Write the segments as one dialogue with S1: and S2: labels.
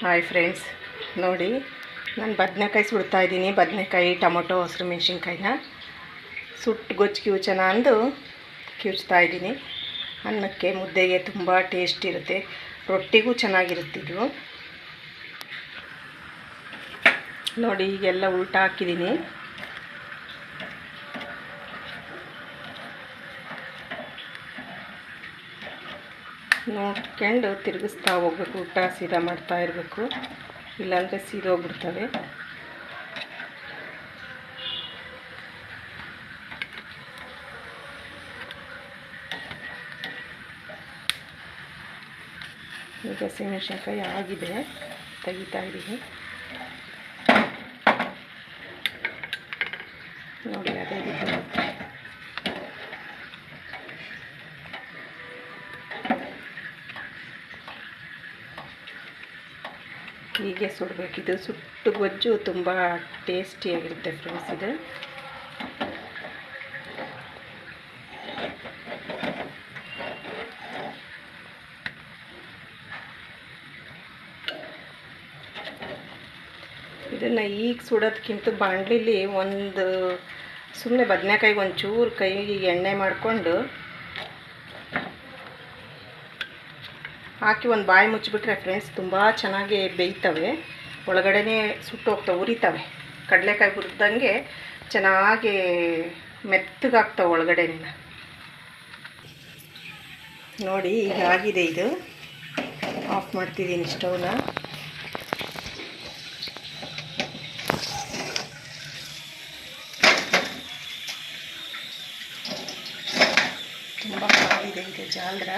S1: Hi friends, ನೋಡಿ ನಾನು ಬದನೆಕಾಯಿ ಸುಡ್ತಾ ಇದ್ದೀನಿ. ಬದನೆಕಾಯಿ, ಟೊಮೊಟೊ, ಹಸಿರು ಮೆಣಸಿನ್ಕಾಯಿನ ಸುಟ್ಟು ಗೊಜ್ಜು ಕಿವುಚನ ಅಂದು ಕಿವುಚ್ತಾ ಇದ್ದೀನಿ. ಅನ್ನಕ್ಕೆ, ಮುದ್ದೆಗೆ ತುಂಬ ಟೇಸ್ಟ್ ಇರುತ್ತೆ, ರೊಟ್ಟಿಗೂ ಚೆನ್ನಾಗಿರುತ್ತಿದ್ದು. ನೋಡಿ ಈಗೆಲ್ಲ ಉಲ್ಟಾ ಹಾಕಿದ್ದೀನಿ. ನೋಡ್ಕೊಂಡು ತಿರುಗಿಸ್ತಾ ಹೋಗ್ಬೇಕು, ಊಟ ಸೀದಾ ಮಾಡ್ತಾ ಇರಬೇಕು, ಇಲ್ಲಾಂದರೆ ಸೀದೋಗ್ಬಿಡ್ತವೆ. ಈಗ ಹಸಿಮೆಣಸಿನ್ಕಾಯಿ ಆಗಿದೆ, ತೆಗಿತಾ ಇದ್ದೀನಿ. ನೋಡಿ ಅದೇ ರೀತಿ ಹೀಗೆ ಸುಡಬೇಕಿದು. ಸುಟ್ಟು ಗೊಜ್ಜು ತುಂಬ ಟೇಸ್ಟಿಯಾಗಿರುತ್ತೆ ಫ್ರೆಂಡ್ಸ್. ಇದು ಇದನ್ನು ಈಗ ಸುಡೋದಕ್ಕಿಂತ ಬಾಣಲಿಲಿ ಒಂದು ಸುಮ್ಮನೆ ಬದನೆಕಾಯಿಗೆ ಒಂಚೂರು ಕೈಗೆ ಎಣ್ಣೆ ಮಾಡಿಕೊಂಡು ಹಾಕಿ ಒಂದು ಬಾಯಿ ಮುಚ್ಚಿಬಿಟ್ರೆ ಫ್ರೆಂಡ್ಸ್ ತುಂಬ ಚೆನ್ನಾಗಿ ಬೇಯ್ತವೆ. ಒಳಗಡೆನೇ ಸುಟ್ಟು ಹೋಗ್ತವೆ, ಉರಿತವೆ. ಕಡಲೆಕಾಯಿ ಹುರಿದಂಗೆ ಚೆನ್ನಾಗಿ ಮೆತ್ತಗಾಗ್ತವೆ ಒಳಗಡೆನಿಂದ. ನೋಡಿ ಈಗ ಆಗಿದೆ. ಇದು ಆಫ್ ಮಾಡ್ತಿದ್ದೀನಿ ಸ್ಟವ್ನ. ತುಂಬ ಕಾದಿದೆ ಇದು ಜಾಲ್ರ.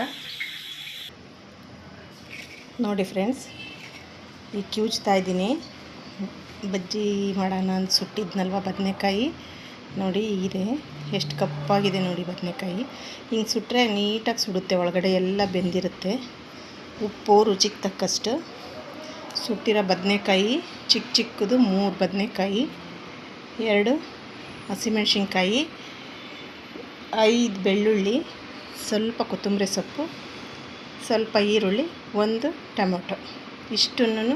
S1: ನೋಡಿ ಫ್ರೆಂಡ್ಸ್, ಈಗ ಕಿವುಚ್ತಾ ಇದ್ದೀನಿ. ಬಜ್ಜಿ ಮಾಡೋಣ ಅಂತ ಸುಟ್ಟಿದ್ನಲ್ವ ಬದನೆಕಾಯಿ, ನೋಡಿ ಇದೆ ಎಷ್ಟು ಕಪ್ಪಾಗಿದೆ ನೋಡಿ ಬದನೆಕಾಯಿ. ಹಿಂಗೆ ಸುಟ್ಟರೆ ನೀಟಾಗಿ ಸುಡುತ್ತೆ, ಒಳಗಡೆ ಎಲ್ಲ ಬೆಂದಿರುತ್ತೆ. ಉಪ್ಪು ರುಚಿಗೆ ತಕ್ಕಷ್ಟು. ಸುಟ್ಟಿರೋ ಬದನೆಕಾಯಿ ಚಿಕ್ಕ ಚಿಕ್ಕದು 3 ಬದನೆಕಾಯಿ, 2 ಹಸಿಮೆಣಸಿನ್ಕಾಯಿ, 5 ಬೆಳ್ಳುಳ್ಳಿ, ಸ್ವಲ್ಪ ಕೊತ್ತಂಬರಿ ಸೊಪ್ಪು, ಸ್ವಲ್ಪ ಈರುಳ್ಳಿ, 1 ಟೊಮೊಟೊ, ಇಷ್ಟನ್ನು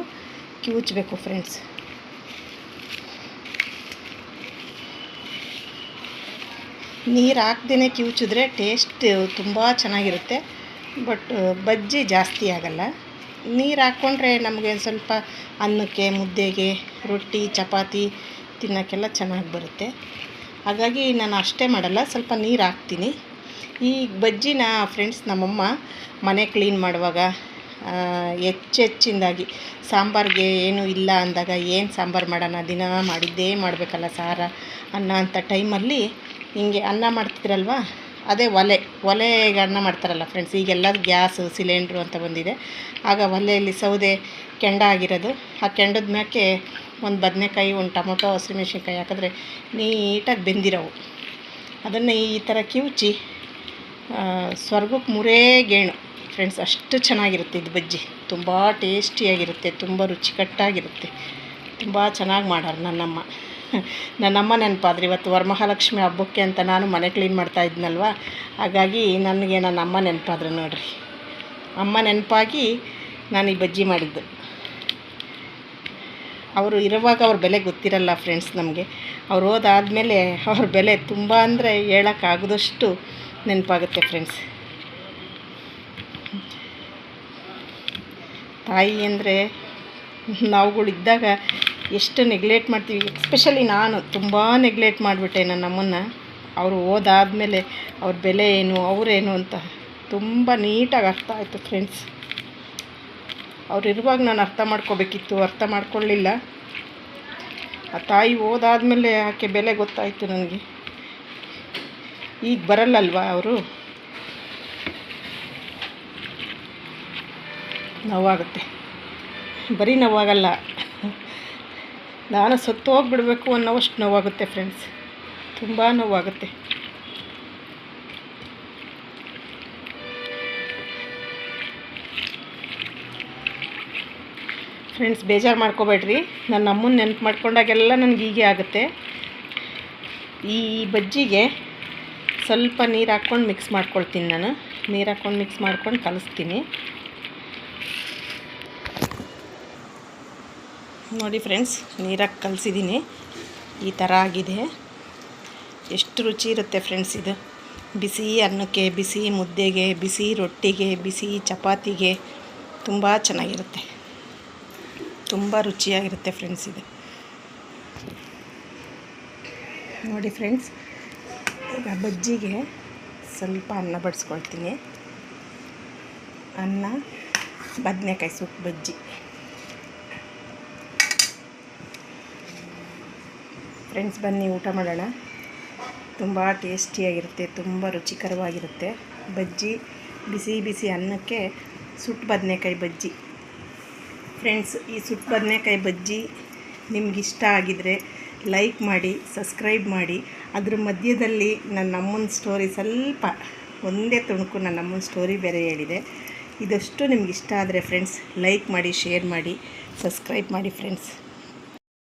S1: ಕಿವುಚಬೇಕು ಫ್ರೆಂಡ್ಸ್. ನೀರು ಹಾಕ್ದೇ ಕಿವುಚಿದ್ರೆ ಟೇಸ್ಟ್ ತುಂಬ ಚೆನ್ನಾಗಿರುತ್ತೆ. ಬಟ್ ಬಜ್ಜಿ ಜಾಸ್ತಿ ಆಗಲ್ಲ. ನೀರು ಹಾಕ್ಕೊಂಡ್ರೆ ನಮಗೆ ಸ್ವಲ್ಪ ಅನ್ನಕ್ಕೆ, ಮುದ್ದೆಗೆ, ರೊಟ್ಟಿ, ಚಪಾತಿ ತಿನ್ನೋಕ್ಕೆಲ್ಲ ಚೆನ್ನಾಗಿ ಬರುತ್ತೆ. ಹಾಗಾಗಿ ನಾನು ಅಷ್ಟೇ ಮಾಡಲ್ಲ, ಸ್ವಲ್ಪ ನೀರು ಹಾಕ್ತೀನಿ. ಈ ಬಜ್ಜಿನ ಫ್ರೆಂಡ್ಸ್ ನಮ್ಮಮ್ಮ ಮನೆ ಕ್ಲೀನ್ ಮಾಡುವಾಗ ಹೆಚ್ಚೆಚ್ಚಿಂದಾಗಿ ಸಾಂಬಾರಿಗೆ ಏನೂ ಇಲ್ಲ ಅಂದಾಗ, ಏನು ಸಾಂಬಾರು ಮಾಡೋಣ, ದಿನ ಮಾಡಿದ್ದೇ ಮಾಡಬೇಕಲ್ಲ ಸಾರ ಅನ್ನ ಅಂತ ಟೈಮಲ್ಲಿ ಹಿಂಗೆ ಅನ್ನ ಮಾಡ್ತಿದ್ರಲ್ವ, ಅದೇ ಒಲೆಗೆ ಅನ್ನ ಮಾಡ್ತಾರಲ್ಲ ಫ್ರೆಂಡ್ಸ್. ಈಗೆಲ್ಲ ಗ್ಯಾಸು ಸಿಲಿಂಡ್ರು ಅಂತ ಬಂದಿದೆ. ಆಗ ಒಲೆಯಲ್ಲಿ ಸೌದೆ ಕೆಂಡ ಆಗಿರೋದು, ಆ ಕೆಂಡದ ಮ್ಯಾಕೆ ಒಂದು ಬದನೆಕಾಯಿ, 1 ಟೊಮೊಟೊ, ಹಸಿಮೆಣಸಿನ್ಕಾಯಿ ಹಾಕಿದ್ರೆ ನೀಟಾಗಿ ಬೆಂದಿರೋವು. ಅದನ್ನು ಈ ಥರ ಕಿವುಚಿ ಸ್ವರ್ಗಕ್ಕೆ 3 ಗೇಣು ಫ್ರೆಂಡ್ಸ್. ಅಷ್ಟು ಚೆನ್ನಾಗಿರುತ್ತೆ ಇದು ಬಜ್ಜಿ. ತುಂಬ ಟೇಸ್ಟಿಯಾಗಿರುತ್ತೆ, ತುಂಬ ರುಚಿಕಟ್ಟಾಗಿರುತ್ತೆ. ತುಂಬ ಚೆನ್ನಾಗಿ ಮಾಡೋರು ನನ್ನಮ್ಮ ನೆನಪಾದ್ರೆ. ಇವತ್ತು ವರಮಹಾಲಕ್ಷ್ಮಿ ಹಬ್ಬಕ್ಕೆ ಅಂತ ನಾನು ಮನೆ ಕ್ಲೀನ್ ಮಾಡ್ತಾ ಇದ್ನಲ್ವ, ಹಾಗಾಗಿ ನನಗೆ ನನ್ನ ಅಮ್ಮ ನೆನಪಾದ್ರು ನೋಡಿರಿ. ಅಮ್ಮ ನೆನಪಾಗಿ ನಾನು ಈ ಬಜ್ಜಿ ಮಾಡಿದ್ದು. ಅವರು ಇರುವಾಗ ಅವ್ರ ಬೆಲೆ ಗೊತ್ತಿರಲ್ಲ ಫ್ರೆಂಡ್ಸ್ ನಮಗೆ. ಅವ್ರು ಹೋದಾದ್ಮೇಲೆ ಅವ್ರ ಬೆಲೆ ತುಂಬ ಅಂದರೆ ಹೇಳೋಕ್ಕಾಗದಷ್ಟು ನೆನಪಾಗುತ್ತೆ ಫ್ರೆಂಡ್ಸ್. ತಾಯಿ ಅಂದರೆ ನಾವುಗಳಿದ್ದಾಗ ಎಷ್ಟು ನೆಗ್ಲೆಕ್ಟ್ ಮಾಡ್ತೀವಿ. ಎಸ್ಪೆಷಲಿ ನಾನು ತುಂಬ ನೆಗ್ಲೆಕ್ಟ್ ಮಾಡಿಬಿಟ್ಟೆ ನನ್ನ ಅಮ್ಮನ್ನ. ಅವರು ಹೋದಾದ್ಮೇಲೆ ಅವ್ರ ಬೆಲೆ ಏನು, ಅವರೇನು ಅಂತ ತುಂಬ ನೀಟಾಗಿ ಅರ್ಥ ಆಯಿತು ಫ್ರೆಂಡ್ಸ್. ಅವ್ರು ಇರುವಾಗ ನಾನು ಅರ್ಥ ಮಾಡ್ಕೋಬೇಕಿತ್ತು, ಅರ್ಥ ಮಾಡ್ಕೊಳ್ಳಿಲ್ಲ. ಆ ತಾಯಿ ಹೋದಾದ್ಮೇಲೆ ಆಕೆ ಬೆಲೆ ಗೊತ್ತಾಯಿತು ನನಗೆ. ಈಗ ಬರಲ್ಲಲ್ವ ಅವರು, ನೋವಾಗುತ್ತೆ. ಬರೀ ನೋವಾಗಲ್ಲ, ನಾನು ಸತ್ತು ಹೋಗಿಬಿಡ್ಬೇಕು ಅನ್ನೋವಷ್ಟು ನೋವಾಗುತ್ತೆ ಫ್ರೆಂಡ್ಸ್. ತುಂಬ ನೋವಾಗುತ್ತೆ. ಫ್ರೆಂಡ್ಸ್ ಬೇಜಾರು ಮಾಡ್ಕೋಬೇಡ್ರಿ. ನನ್ನ ಅಮ್ಮನ ನೆನಪು ಮಾಡ್ಕೊಂಡಾಗೆಲ್ಲ ನನಗೆ ಹೀಗೆ ಆಗುತ್ತೆ. ಈ ಬಜ್ಜಿಗೆ ಸ್ವಲ್ಪ ನೀರು ಹಾಕ್ಕೊಂಡು ಮಿಕ್ಸ್ ಮಾಡ್ಕೊಳ್ತೀನಿ ನಾನು. ನೀರು ಹಾಕ್ಕೊಂಡು ಮಿಕ್ಸ್ ಮಾಡ್ಕೊಂಡು ಕಲಿಸ್ತೀನಿ. ನೋಡಿ ಫ್ರೆಂಡ್ಸ್, ನೀರಾಗಿ ಕಲಸಿದ್ದೀನಿ, ಈ ಥರ ಆಗಿದೆ. ಎಷ್ಟು ರುಚಿ ಇರುತ್ತೆ ಫ್ರೆಂಡ್ಸ್ ಇದು. ಬಿಸಿ ಅನ್ನಕ್ಕೆ, ಬಿಸಿ ಮುದ್ದೆಗೆ, ಬಿಸಿ ರೊಟ್ಟಿಗೆ, ಬಿಸಿ ಚಪಾತಿಗೆ ತುಂಬ ಚೆನ್ನಾಗಿರುತ್ತೆ, ತುಂಬ ರುಚಿಯಾಗಿರುತ್ತೆ ಫ್ರೆಂಡ್ಸ್ ಇದು. ನೋಡಿ ಫ್ರೆಂಡ್ಸ್, ಈಗ ಬಜ್ಜಿಗೆ ಸ್ವಲ್ಪ ಅನ್ನ ಬಡಿಸ್ಕೊಳ್ತೀನಿ. ಅನ್ನ, ಬದನೆಕಾಯಿ ಸೊಪ್ಪು ಬಜ್ಜಿ. ಫ್ರೆಂಡ್ಸ್ ಬನ್ನಿ ಊಟ ಮಾಡೋಣ. ತುಂಬ ಟೇಸ್ಟಿಯಾಗಿರುತ್ತೆ, ತುಂಬ ರುಚಿಕರವಾಗಿರುತ್ತೆ ಬಜ್ಜಿ. ಬಿಸಿ ಬಿಸಿ ಅನ್ನಕ್ಕೆ ಸುಟ್ಟು ಬದನೆಕಾಯಿ ಬಜ್ಜಿ. ಫ್ರೆಂಡ್ಸ್, ಈ ಸುಟ್ಟು ಬದನೆಕಾಯಿ ಬಜ್ಜಿ ನಿಮಗಿಷ್ಟ ಆಗಿದರೆ ಲೈಕ್ ಮಾಡಿ, ಸಬ್ಸ್ಕ್ರೈಬ್ ಮಾಡಿ. ಅದ್ರ ಮಧ್ಯದಲ್ಲಿ ನನ್ನ ಅಮ್ಮನ ಸ್ಟೋರಿ ಸ್ವಲ್ಪ ಒಂದೇ ತುಣುಕು ನನ್ನ ಅಮ್ಮನ ಸ್ಟೋರಿ ಬೇರೆ ಹೇಳಿದೆ. ಇದಷ್ಟು ನಿಮಗಿಷ್ಟ ಆದರೆ ಫ್ರೆಂಡ್ಸ್ ಲೈಕ್ ಮಾಡಿ, ಶೇರ್ ಮಾಡಿ, ಸಬ್ಸ್ಕ್ರೈಬ್ ಮಾಡಿ ಫ್ರೆಂಡ್ಸ್.